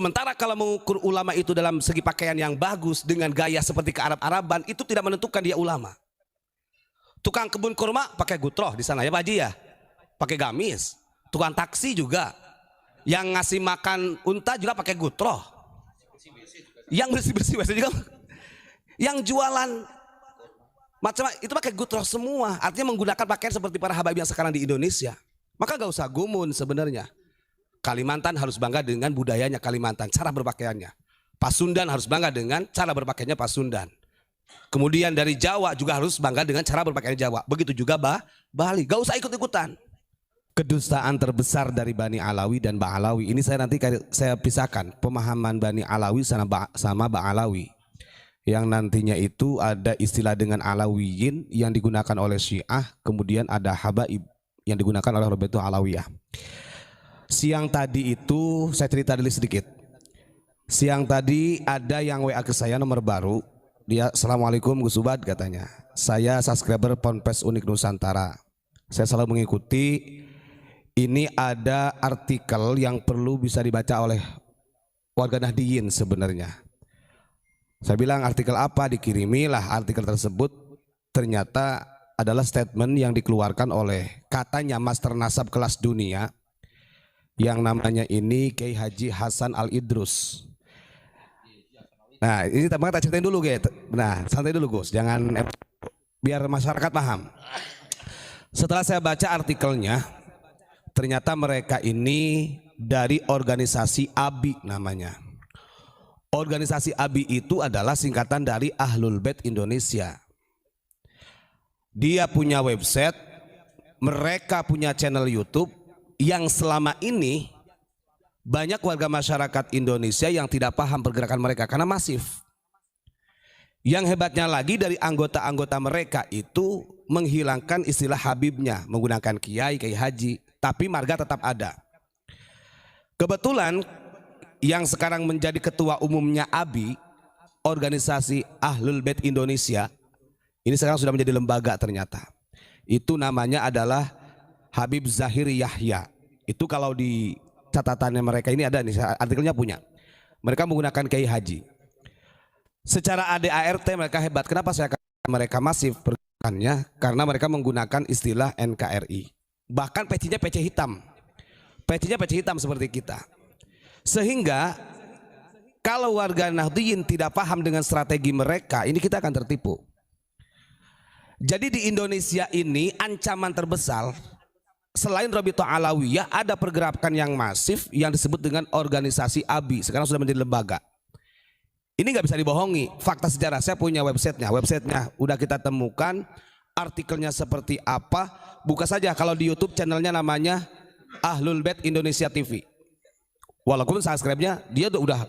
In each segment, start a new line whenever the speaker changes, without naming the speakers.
Sementara kalau mengukur ulama itu dalam segi pakaian yang bagus dengan gaya seperti ke Arab-Araban, itu tidak menentukan dia ulama. Tukang kebun kurma pakai gutroh di sana ya Pak Haji ya, pakai gamis. Tukang taksi juga, yang ngasih makan unta juga pakai gutroh. Yang bersih-bersih juga, yang jualan macam itu pakai gutroh semua. Artinya menggunakan pakaian seperti para habaib yang sekarang di Indonesia. Maka gak usah gumun sebenarnya. Kalimantan harus bangga dengan budayanya Kalimantan, cara berpakaiannya. Pasundan harus bangga dengan cara berpakaiannya Pasundan. Kemudian dari Jawa juga harus bangga dengan cara berpakaian Jawa. Begitu juga Bali. Gak usah ikut-ikutan. Kedustaan terbesar dari Bani Alawi dan Ba'alawi. Ini saya pisahkan pemahaman Bani Alawi sama Ba'alawi. Yang nantinya itu ada istilah dengan Alawiyin yang digunakan oleh Syiah. Kemudian ada Habaib yang digunakan oleh Robetuh Alawiyah. Siang tadi itu saya cerita dulu sedikit. Siang tadi ada yang WA ke saya nomor baru. Dia, Assalamualaikum Gus Ubad katanya. Saya subscriber Ponpes Unik Nusantara. Saya selalu mengikuti. Ini ada artikel yang perlu bisa dibaca oleh warga Nahdiyin sebenarnya. Saya bilang artikel apa, dikirimilah artikel tersebut. Ternyata adalah statement yang dikeluarkan oleh katanya Master Nasab kelas dunia. Yang namanya ini Kiai Haji Hasan Al Idrus. Nah ini tak ceritain dulu guys. Nah santai dulu Gus, jangan biar masyarakat paham. Setelah saya baca artikelnya, ternyata mereka ini dari organisasi ABI namanya. Organisasi ABI itu adalah singkatan dari Ahlul Bait Indonesia. Dia punya website, mereka punya channel YouTube. Yang selama ini banyak warga masyarakat Indonesia yang tidak paham pergerakan mereka karena masif. Yang hebatnya lagi dari anggota-anggota mereka itu menghilangkan istilah Habibnya, menggunakan Kiai, Kiai Haji, tapi marga tetap ada. Kebetulan yang sekarang menjadi ketua umumnya ABI, organisasi Ahlul Bait Indonesia, ini sekarang sudah menjadi lembaga ternyata. Itu namanya adalah Habib Zahir Yahya. Itu kalau di catatannya mereka ini ada nih, artikelnya punya. Mereka menggunakan Kiai Haji. Secara ADART mereka hebat. Kenapa saya katakan mereka masif pergerakannya? Karena mereka menggunakan istilah NKRI. Bahkan pecinya peci hitam. Pecinya peci hitam seperti kita. Sehingga kalau warga Nahdliyin tidak paham dengan strategi mereka, ini kita akan tertipu. Jadi di Indonesia ini ancaman terbesar selain Robetuh Alawiyah, ada pergerakan yang masif yang disebut dengan organisasi ABI. Sekarang sudah menjadi lembaga. Ini nggak bisa dibohongi. Fakta sejarah, saya punya websitenya. Websitenya udah kita temukan. Artikelnya seperti apa? Buka saja kalau di YouTube channelnya namanya Ahlul Bait Indonesia TV. Walaupun subscribe-nya dia udah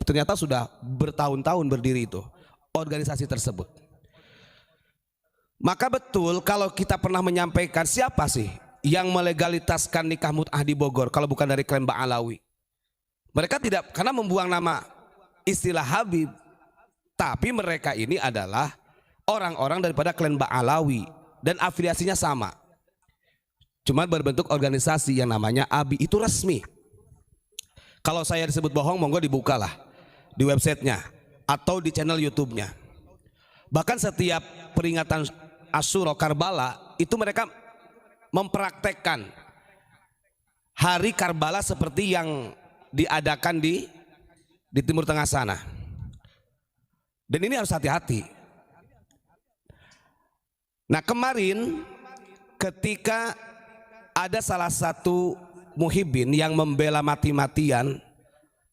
ternyata sudah bertahun-tahun berdiri itu organisasi tersebut. Maka betul kalau kita pernah menyampaikan siapa sih yang melegalitaskan nikah mut'ah di Bogor kalau bukan dari klan Ba'alawi. Mereka tidak, karena membuang nama istilah Habib, tapi mereka ini adalah orang-orang daripada klan Ba'alawi dan afiliasinya sama, cuma berbentuk organisasi yang namanya ABI. Itu resmi. Kalau saya disebut bohong, monggo dibukalah di websitenya atau di channel YouTube-nya. Bahkan setiap peringatan Asyura Karbala itu mereka mempraktekkan hari Karbala seperti yang diadakan di Timur Tengah sana. Dan ini harus hati-hati. Nah kemarin ketika ada salah satu muhibbin yang membela mati-matian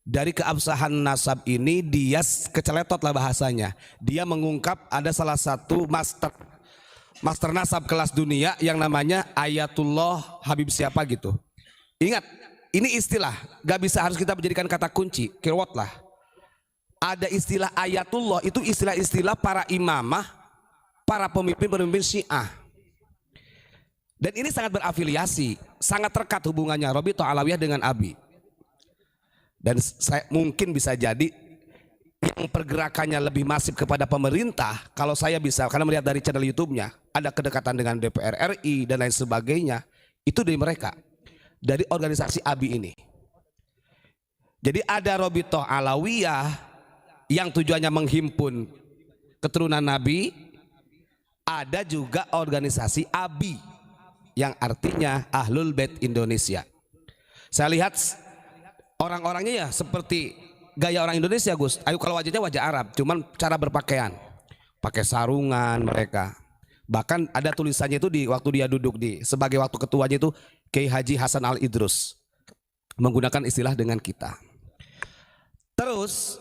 dari keabsahan nasab ini, dia keceletot lah bahasanya. Dia mengungkap ada salah satu master nasab kelas dunia yang namanya Ayatullah Habib siapa gitu. Ingat, ini istilah, gak bisa harus kita menjadikan kata kunci, keyword lah. Ada istilah Ayatullah, itu istilah-istilah para imamah, para pemimpin-pemimpin Syiah. Dan ini sangat berafiliasi, sangat terkat hubungannya Robetuh Alawiyah dengan ABI. Dan saya mungkin bisa jadi yang pergerakannya lebih masif kepada pemerintah, kalau saya bisa, karena melihat dari channel YouTube-nya ada kedekatan dengan DPR RI dan lain sebagainya, itu dari mereka, dari organisasi ABI ini. Jadi ada Robitoh Alawiyah yang tujuannya menghimpun keturunan Nabi, ada juga organisasi ABI yang artinya Ahlul Bait Indonesia. Saya lihat orang-orangnya ya seperti gaya orang Indonesia, Gus. Ayo, kalau wajahnya wajah Arab, cuman cara berpakaian pakai sarungan mereka. Bahkan ada tulisannya itu di waktu dia duduk di sebagai waktu ketuanya itu Kiai Haji Hasan Al Idrus, menggunakan istilah dengan kita. Terus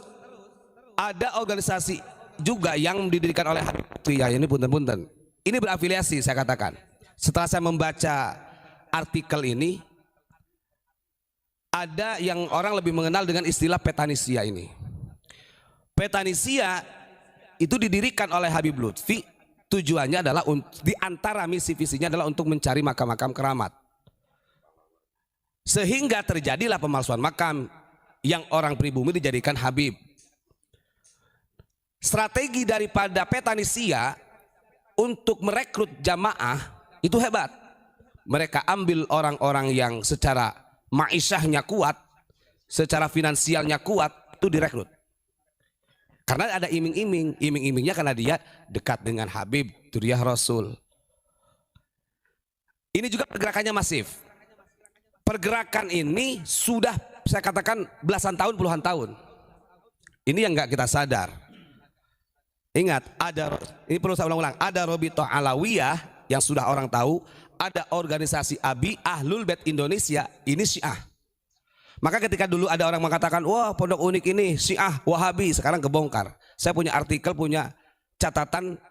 ada organisasi juga yang didirikan oleh Habib ya, ini punten-punten. Ini berafiliasi, saya katakan. Setelah saya membaca artikel ini, ada yang orang lebih mengenal dengan istilah Petanisia ini. Petanisia itu didirikan oleh Habib Lutfi, tujuannya adalah di antara misi visinya adalah untuk mencari makam-makam keramat. Sehingga terjadilah pemalsuan makam yang orang pribumi dijadikan Habib. Strategi daripada Petanisia untuk merekrut jamaah itu hebat. Mereka ambil orang-orang yang secara ma'isyahnya kuat, secara finansialnya kuat, itu direkrut. Karena ada iming-iming, iming-imingnya karena dia dekat dengan Habib, Dzurriyyah Rasul. Ini juga pergerakannya masif. Pergerakan ini sudah saya katakan belasan tahun, puluhan tahun. Ini yang nggak kita sadar. Ingat, ini perlu saya ulang-ulang, ada Robitoh Alawiyah yang sudah orang tahu, ada organisasi ABI Ahlul Bait Indonesia, ini Syiah. Maka ketika dulu ada orang mengatakan, wah pondok unik ini Syiah, Wahabi, sekarang kebongkar. Saya punya artikel, punya catatan,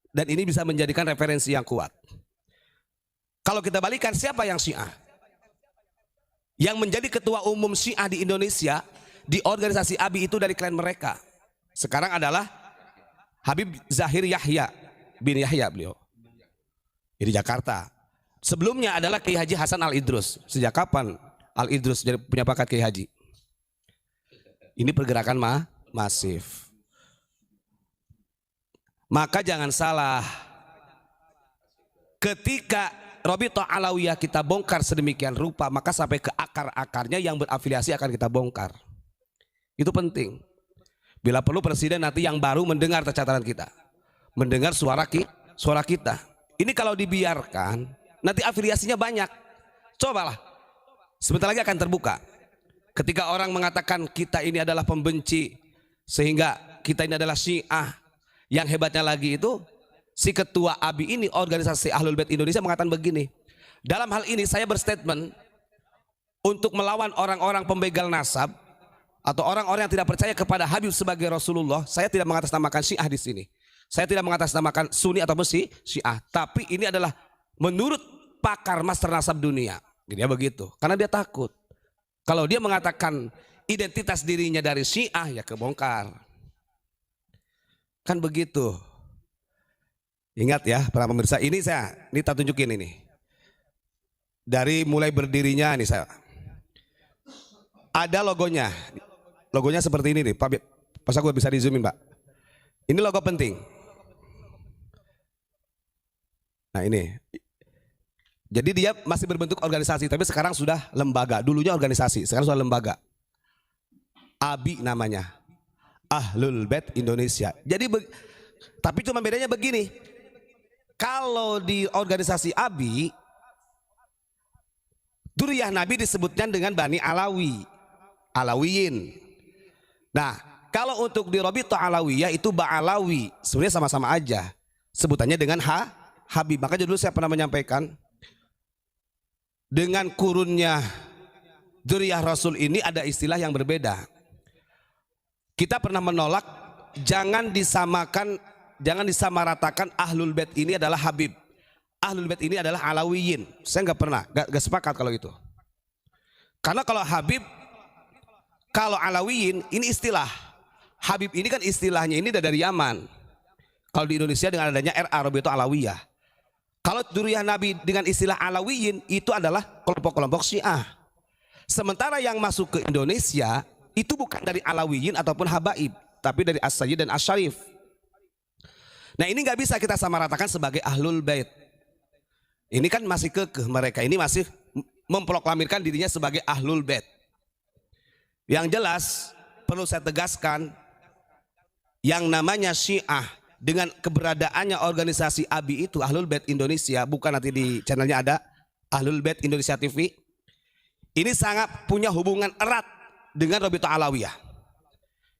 dan ini bisa menjadikan referensi yang kuat. Kalau kita balikan, siapa yang Syiah? Yang menjadi ketua umum Syiah di Indonesia, di organisasi ABI itu dari klan mereka. Sekarang adalah Habib Zahir Yahya bin Yahya, beliau di Jakarta. Sebelumnya adalah Kiai Haji Hasan Al Idrus. Sejak kapan Al Idrus jadi punya pangkat Kiai Haji? Ini pergerakan masif. Maka jangan salah, ketika Robitoh Alawiyah kita bongkar sedemikian rupa, maka sampai ke akar-akarnya yang berafiliasi akan kita bongkar. Itu penting. Bila perlu presiden nanti yang baru mendengar catatan kita, mendengar suara kita. Ini kalau dibiarkan, nanti afiliasinya banyak. Cobalah, sebentar lagi akan terbuka. Ketika orang mengatakan kita ini adalah pembenci, sehingga kita ini adalah Syiah. Yang hebatnya lagi itu, si ketua ABI ini, organisasi Ahlul Bait Indonesia, mengatakan begini, dalam hal ini saya berstatement untuk melawan orang-orang pembegal nasab atau orang-orang yang tidak percaya kepada Habib sebagai Rasulullah. Saya tidak mengatasnamakan Syiah di sini. Saya tidak mengatasnamakan Sunni atau Syiah, tapi ini adalah menurut pakar master nasab dunia. Dia begitu, karena dia takut. Kalau dia mengatakan identitas dirinya dari Syiah, ya kebongkar. Kan begitu. Ingat ya para pemirsa, ini tak tunjukin ini. Dari mulai berdirinya nih saya. Ada logonya. Logonya seperti ini nih, Pak. Pas aku bisa di zoomin, Pak. Ini logo penting. Nah ini. Jadi dia masih berbentuk organisasi, tapi sekarang sudah lembaga. Dulunya organisasi, sekarang sudah lembaga. ABI namanya. Ahlul Bait Indonesia. Jadi tapi cuma bedanya begini. Kalau di organisasi ABI, Dzurriyyah Nabi disebutnya dengan Bani Alawi, Alawiyin. Nah, kalau untuk di Robitoh Alawiyah itu Ba'alawi, sebenarnya sama-sama aja. Sebutannya dengan Habib. Makanya dulu saya pernah menyampaikan, dengan kurunnya Dzurriyyah Rasul ini ada istilah yang berbeda. Kita pernah menolak, jangan disamaratakan Ahlul Bait ini adalah Habib, Ahlul Bait ini adalah Alawiyin. Saya nggak pernah, nggak sepakat kalau itu. Karena kalau Habib, kalau Alawiyin ini istilah. Habib ini kan istilahnya ini dari Yaman. Kalau di Indonesia dengan adanya RA Robitoh Alawiyah. Kalau Dzurriyyah Nabi dengan istilah Alawiyin itu adalah kelompok-kelompok Syiah. Sementara yang masuk ke Indonesia itu bukan dari Alawiyin ataupun Habaib, tapi dari As-Sayyid dan As-Syarif. Nah ini nggak bisa kita samaratakan sebagai Ahlul Bait. Ini kan masih kekeh mereka, ini masih memproklamirkan dirinya sebagai Ahlul Bait. Yang jelas perlu saya tegaskan, yang namanya Syiah dengan keberadaannya organisasi ABI itu Ahlul Bait Indonesia, bukan nanti di channelnya ada Ahlul Bait Indonesia TV, ini sangat punya hubungan erat dengan Rabithah Alawiyah.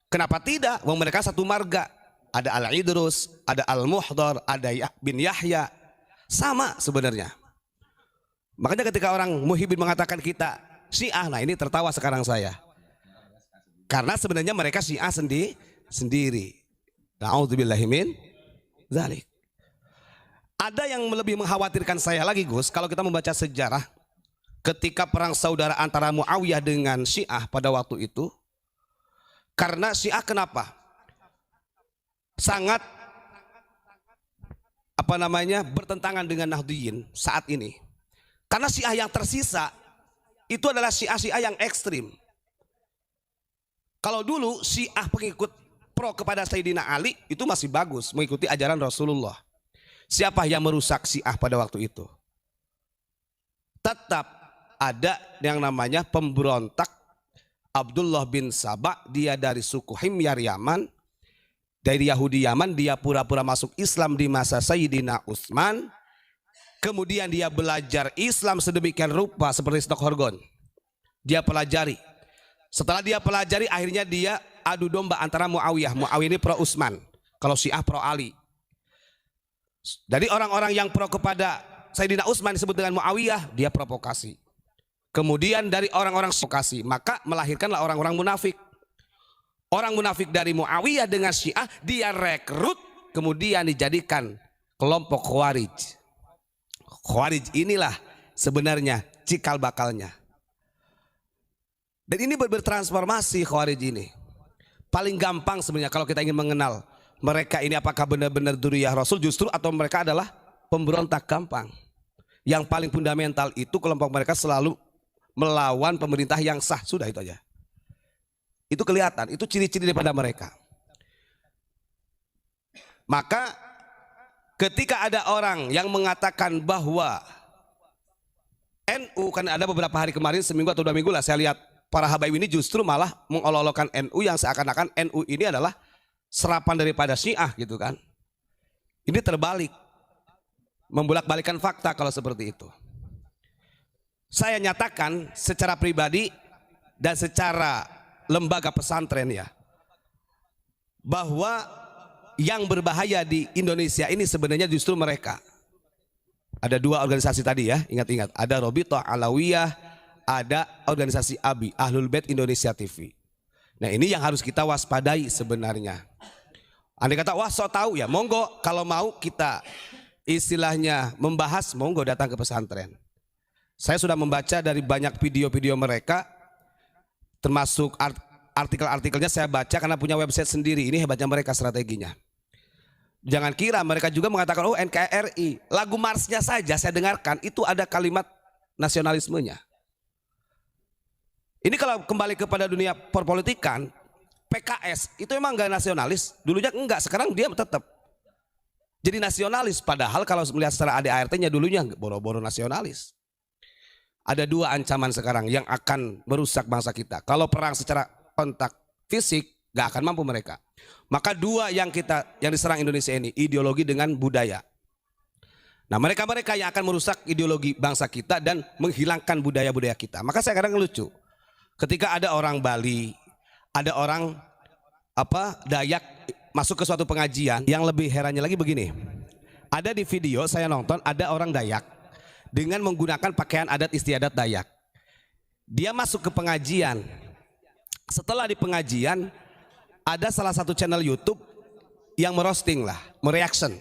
Kenapa tidak? Wong mereka satu marga. Ada Al-Idrus, ada Al-Muhdar, ada bin Yahya. Sama sebenarnya. Makanya ketika orang Muhyiddin mengatakan kita Syiah, nah ini tertawa sekarang saya. Karena sebenarnya mereka Syiah sendiri. Na'udzubillahi min dzalik. Ada yang lebih mengkhawatirkan saya lagi, Gus, kalau kita membaca sejarah ketika perang saudara antara Muawiyah dengan Syiah pada waktu itu. Karena Syiah kenapa? Sangat bertentangan dengan Nahdliyin saat ini. Karena Syiah yang tersisa itu adalah Syiah yang ekstrim. Kalau dulu Syiah pengikut pro kepada Sayyidina Ali itu masih bagus, mengikuti ajaran Rasulullah. Siapa yang merusak Syiah pada waktu itu? Tetap ada yang namanya pemberontak Abdullah bin Sabah, dia dari suku Himyar Yaman, dari Yahudi Yaman, dia pura-pura masuk Islam di masa Sayyidina Utsman. Kemudian dia belajar Islam sedemikian rupa seperti Stockhorgon. Dia pelajari. Setelah dia pelajari, akhirnya dia adu domba antara Muawiyah. Muawiyah ini pro Utsman, kalau Syiah pro Ali. Dari orang-orang yang pro kepada Sayyidina Utsman disebut dengan Muawiyah, dia provokasi. Kemudian dari orang-orang provokasi, maka melahirkanlah orang-orang munafik. Orang munafik dari Muawiyah dengan Syiah dia rekrut, kemudian dijadikan kelompok Khawarij. Khawarij inilah sebenarnya cikal bakalnya. Dan ini bertransformasi Khawarij ini. Paling gampang sebenarnya kalau kita ingin mengenal mereka ini apakah benar-benar dzurriyyah Rasul justru atau mereka adalah pemberontak, gampang. Yang paling fundamental itu kelompok mereka selalu melawan pemerintah yang sah, sudah itu aja. Itu kelihatan, itu ciri-ciri daripada mereka. Maka ketika ada orang yang mengatakan bahwa NU, kan ada beberapa hari kemarin, seminggu atau 2 minggu lah, saya lihat para habaib ini justru malah mengolok-olokkan NU yang seakan-akan NU ini adalah serapan daripada Syiah gitu kan. Ini terbalik, membolak-balikan fakta kalau seperti itu. Saya nyatakan secara pribadi dan secara lembaga pesantren ya, bahwa yang berbahaya di Indonesia ini sebenarnya justru mereka. Ada 2 organisasi tadi ya, ingat-ingat. Ada Rabithah Alawiyah, ada organisasi ABI, Ahlul Bait Indonesia TV. Nah ini yang harus kita waspadai sebenarnya. Andai kata wah so tahu ya, monggo kalau mau kita istilahnya membahas, monggo datang ke pesantren. Saya sudah membaca dari banyak video-video mereka, termasuk artikel-artikelnya saya baca karena punya website sendiri. Ini hebatnya mereka strateginya. Jangan kira mereka juga mengatakan oh NKRI, lagu marsnya saja saya dengarkan itu ada kalimat nasionalismenya. Ini kalau kembali kepada dunia perpolitikan, PKS itu emang enggak nasionalis, dulunya enggak, sekarang dia tetap jadi nasionalis. Padahal kalau melihat secara ADART-nya dulunya boro-boro nasionalis. Ada 2 ancaman sekarang yang akan merusak bangsa kita. Kalau perang secara kontak fisik gak akan mampu mereka. Maka 2 yang diserang Indonesia ini, ideologi dengan budaya. Nah mereka-mereka yang akan merusak ideologi bangsa kita dan menghilangkan budaya-budaya kita. Maka saya kadang lucu ketika ada orang Bali, ada orang Dayak masuk ke suatu pengajian. Yang lebih herannya lagi begini, ada di video saya nonton ada orang Dayak dengan menggunakan pakaian adat istiadat Dayak. Dia masuk ke pengajian. Setelah di pengajian ada salah satu channel YouTube yang merosting lah, mereaction.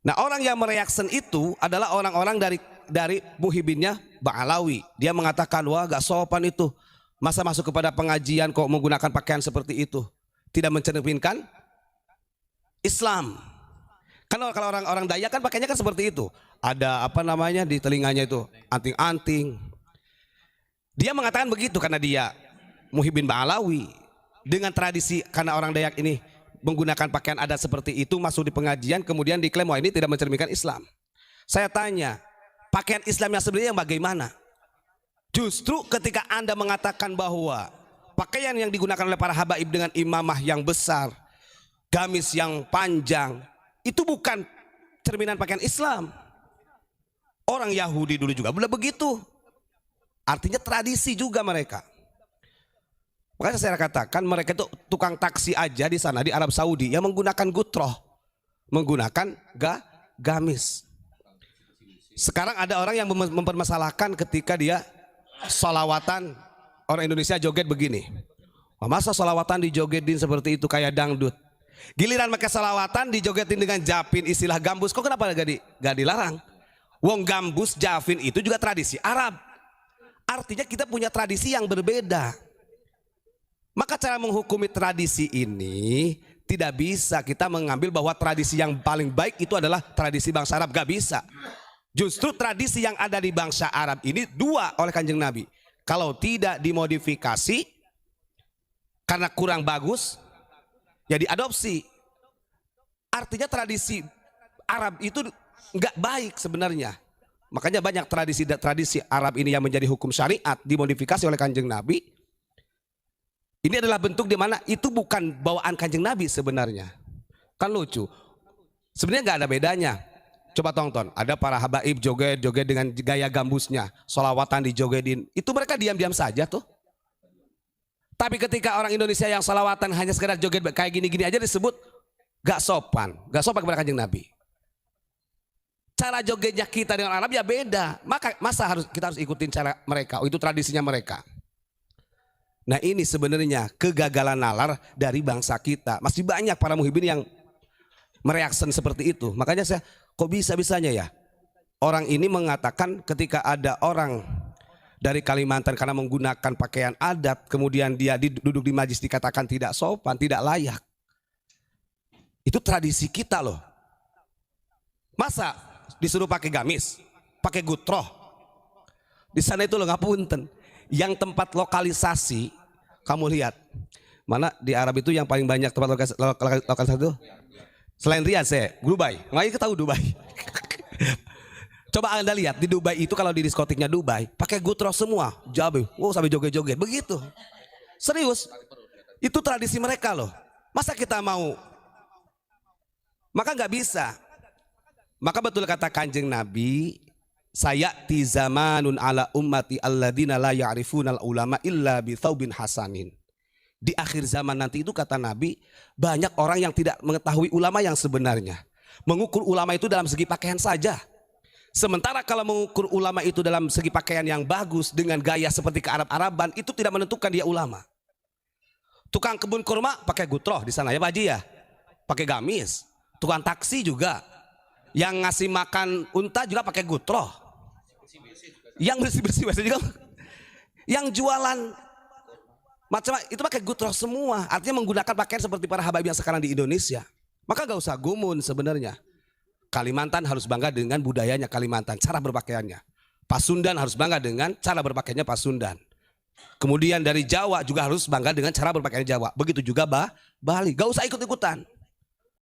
Nah orang yang mereaction itu adalah orang-orang dari Muhyiddinnya Bang Alawi. Dia mengatakan wah gak sopan itu, masa masuk kepada pengajian kok menggunakan pakaian seperti itu, tidak mencerminkan Islam. Kan kalau orang-orang Dayak kan pakainya kan seperti itu. Ada di telinganya itu anting-anting. Dia mengatakan begitu karena dia Muhyiddin Ba'alawi dengan tradisi, karena orang Dayak ini menggunakan pakaian adat seperti itu masuk di pengajian, kemudian diklaim wah ini tidak mencerminkan Islam. Saya tanya, pakaian Islam yang sebenarnya yang bagaimana? Justru ketika Anda mengatakan bahwa pakaian yang digunakan oleh para habaib dengan imamah yang besar, gamis yang panjang, itu bukan cerminan pakaian Islam. Orang Yahudi dulu juga boleh begitu. Artinya tradisi juga mereka. Makanya saya katakan mereka itu tukang taksi aja di sana di Arab Saudi yang menggunakan gutroh, menggunakan gamis. Sekarang ada orang yang mempermasalahkan ketika dia sholawatan, orang Indonesia joget begini. Masa sholawatan dijogetin seperti itu kayak dangdut. Giliran pakai sholawatan dijogetin dengan japin, istilah gambus. Kok kenapa gak dilarang? Wong gambus, javin itu juga tradisi Arab. Artinya kita punya tradisi yang berbeda. Maka cara menghukumi tradisi ini tidak bisa kita mengambil bahwa tradisi yang paling baik itu adalah tradisi bangsa Arab. Gak bisa. Justru tradisi yang ada di bangsa Arab ini dua oleh Kanjeng Nabi. Kalau tidak dimodifikasi karena kurang bagus, ya diadopsi. Artinya tradisi Arab itu nggak baik sebenarnya. Makanya banyak tradisi Arab ini yang menjadi hukum syariat dimodifikasi oleh Kanjeng Nabi. Ini adalah bentuk di mana itu bukan bawaan Kanjeng Nabi sebenarnya. Kan lucu. Sebenarnya nggak ada bedanya. Coba tonton, ada para habaib joget-joget dengan gaya gambusnya, sholawatan dijogetin. Itu mereka diam-diam saja tuh. Tapi ketika orang Indonesia yang sholawatan hanya sekedar joget kayak gini-gini aja disebut gak sopan kepada Kanjeng Nabi. Cara jogetnya kita dengan Arab ya beda. Masa kita harus ikutin cara mereka? Oh, itu tradisinya mereka. Nah ini sebenarnya kegagalan nalar dari bangsa kita. Masih banyak para muhibin yang mereaksi seperti itu. Makanya saya kok bisa-bisanya ya orang ini mengatakan ketika ada orang dari Kalimantan karena menggunakan pakaian adat kemudian dia duduk di majlis dikatakan tidak sopan, tidak layak. Itu tradisi kita loh. Masa disuruh pakai gamis, pakai gutroh. Di sana itu loh ngapunten. Yang tempat lokalisasi kamu lihat. Mana di Arab itu yang paling banyak tempat lokalisasi itu? Selain Riyadh saya, Dubai. Makanya kita tahu Dubai. Coba Anda lihat di Dubai itu kalau di diskotiknya Dubai pakai gutroh semua, jabe, sampai joget-joget begitu. Serius. Itu tradisi mereka loh. Masa kita mau? Maka nggak bisa. Maka betul kata Kanjeng Nabi, sayati zamanun ala ummati alladzina la ya'rifunal ulama illa bi thawbin hasanin. Di akhir zaman nanti itu kata Nabi, banyak orang yang tidak mengetahui ulama yang sebenarnya. Mengukur ulama itu dalam segi pakaian saja. Sementara kalau mengukur ulama itu dalam segi pakaian yang bagus dengan gaya seperti ke Arab-Araban, itu tidak menentukan dia ulama. Tukang kebun kurma pakai gutroh di sana ya Pak Haji ya. Pakai gamis. Tukang taksi juga. Yang ngasih makan unta juga pakai gutroh. Yang bersih-bersih juga. Yang jualan macam itu pakai gutroh semua. Artinya menggunakan pakaian seperti para habaib yang sekarang di Indonesia. Maka gak usah gumun sebenarnya. Kalimantan harus bangga dengan budayanya Kalimantan, cara berpakaiannya. Pasundan harus bangga dengan cara berpakaiannya Pasundan. Kemudian dari Jawa juga harus bangga dengan cara berpakaian Jawa. Begitu juga Bali. Gak usah ikut-ikutan.